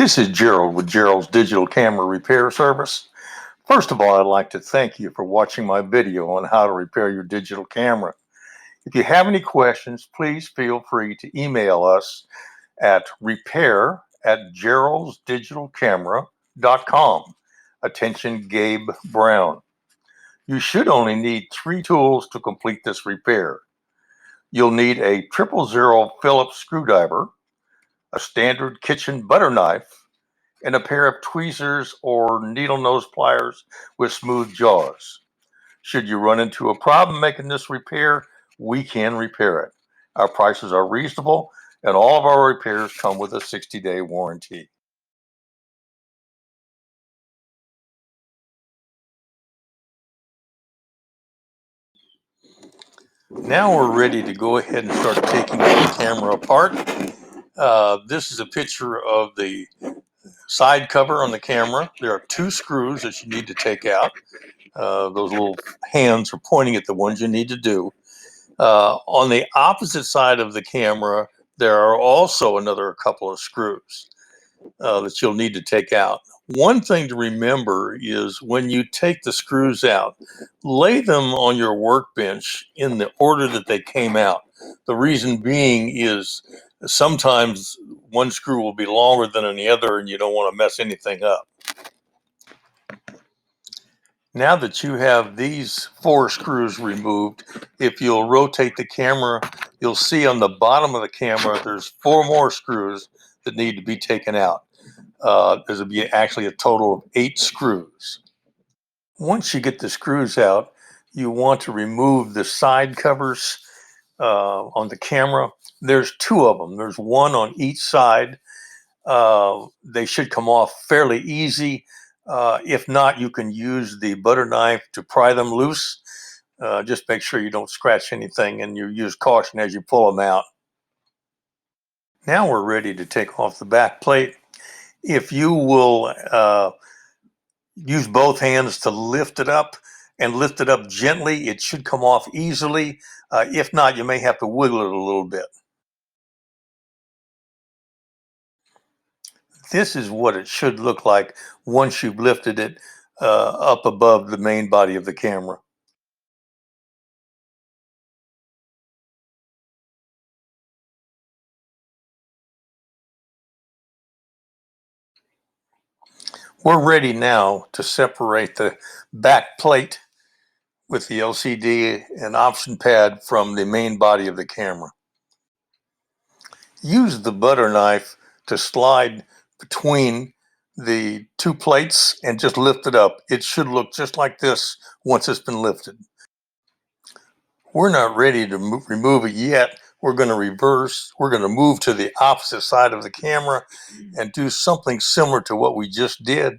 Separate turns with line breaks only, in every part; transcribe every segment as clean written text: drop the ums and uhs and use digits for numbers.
This is Gerald with Gerald's Digital Camera Repair Service. First of all, I'd like to thank you for watching my video on how to repair your digital camera. If you have any questions, please feel free to email us at repair@geraldsdigitalcamera.com. Attention, Gabe Brown. You should only need 3 tools to complete this repair. You'll need a 000 Phillips screwdriver, a standard kitchen butter knife, and a pair of tweezers or needle nose pliers with smooth jaws. Should you run into a problem making this repair, we can repair it. Our prices are reasonable, and all of our repairs come with a 60-day warranty. Now we're ready to go ahead and start taking the camera apart. This is a picture of the side cover on the camera. There are 2 screws that you need to take out. Those little hands are pointing at the ones you need to do. On the opposite side of the camera, there are also another couple of screws that you'll need to take out. One thing to remember is when you take the screws out, lay them on your workbench in the order that they came out. The reason being is sometimes one screw will be longer than the other and you don't want to mess anything up. Now that you have these 4 screws removed, if you'll rotate the camera, you'll see on the bottom of the camera there's 4 more screws that need to be taken out. There'll be actually a total of 8 screws. Once you get the screws out, you want to remove the side covers on the camera. There's 2 of them. There's 1 on each side. They should come off fairly easy. If not, you can use the butter knife to pry them loose. Just make sure you don't scratch anything and you use caution as you pull them out. Now we're ready to take off the back plate. If you will use both hands to lift it up and lift it up gently, it should come off easily. If not, you may have to wiggle it a little bit. This is what it should look like once you've lifted it up above the main body of the camera. We're ready now to separate the back plate with the LCD and option pad from the main body of the camera. Use the butter knife to slide between the 2 plates and just lift it up. It should look just like this once it's been lifted. We're not ready to remove it yet. We're going to reverse. We're going to move to the opposite side of the camera and do something similar to what we just did.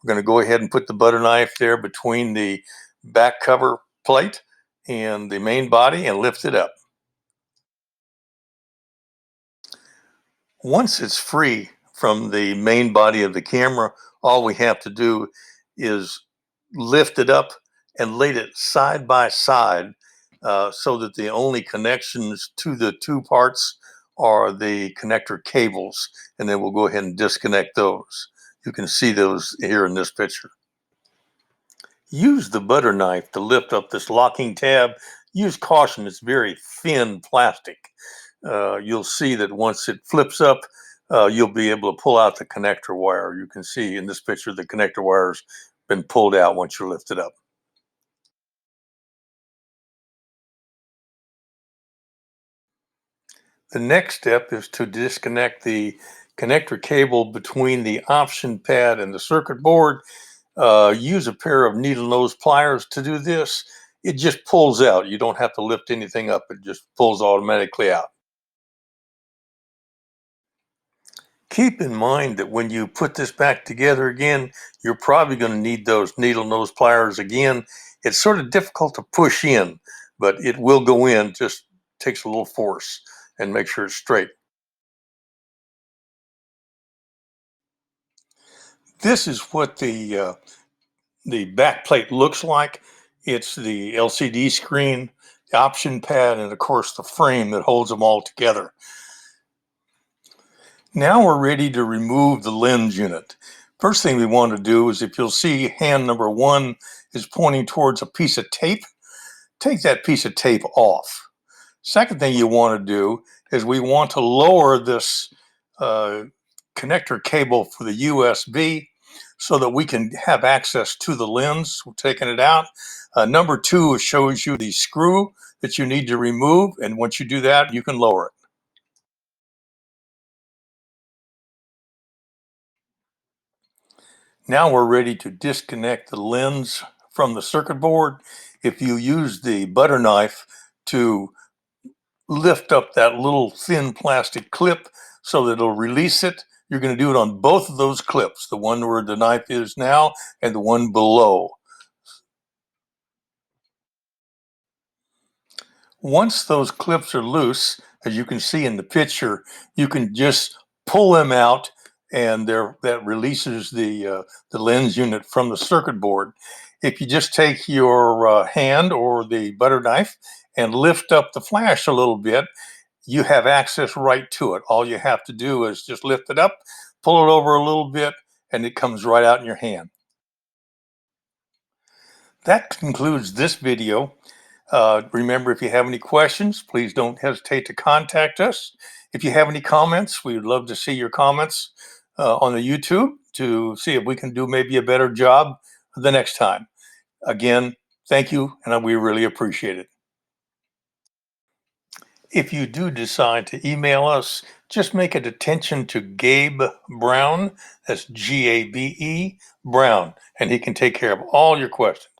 We're going to go ahead and put the butter knife there between the back cover plate and the main body and lift it up. Once it's free from the main body of the camera, all we have to do is lift it up and lay it side by side so that the only connections to the 2 parts are the connector cables, and then we'll go ahead and disconnect those. You can see those here in this picture. Use the butter knife to lift up this locking tab. Use caution, it's very thin plastic. You'll see that once it flips up, you'll be able to pull out the connector wire. You can see in this picture the connector wire's been pulled out once you lift it up. The next step is to disconnect the connector cable between the option pad and the circuit board. Use a pair of needle nose pliers to do this. It just pulls out. You don't have to lift anything up. It just pulls automatically out. Keep in mind that when you put this back together again, you're probably going to need those needle nose pliers again. It's sort of difficult to push in, but it will go in. Just takes a little force and make sure it's straight. This is what the back plate looks like. It's the LCD screen, the option pad, and of course the frame that holds them all together. Now we're ready to remove the lens unit. First thing we want to do is, if you'll see hand number 1 is pointing towards a piece of tape, take that piece of tape off. Second thing you want to do is we want to lower this connector cable for the USB so that we can have access to the lens. We're taking it out. Number 2 shows you the screw that you need to remove, and once you do that, you can lower it. Now we're ready to disconnect the lens from the circuit board. If you use the butter knife to lift up that little thin plastic clip so that it'll release it, you're going to do it on both of those clips, the one where the knife is now and the one below. Once those clips are loose, as you can see in the picture, you can just pull them out, and that releases the lens unit from the circuit board. If you just take your hand or the butter knife and lift up the flash a little bit, you have access right to it. All you have to do is just lift it up, pull it over a little bit, and it comes right out in your hand. That concludes this video. Remember, if you have any questions, please don't hesitate to contact us. If you have any comments, we would love to see your comments on the YouTube to see if we can do maybe a better job the next time. Again, thank you, and we really appreciate it. If you do decide to email us, just make it attention to Gabe Brown. That's Gabe Brown, and he can take care of all your questions.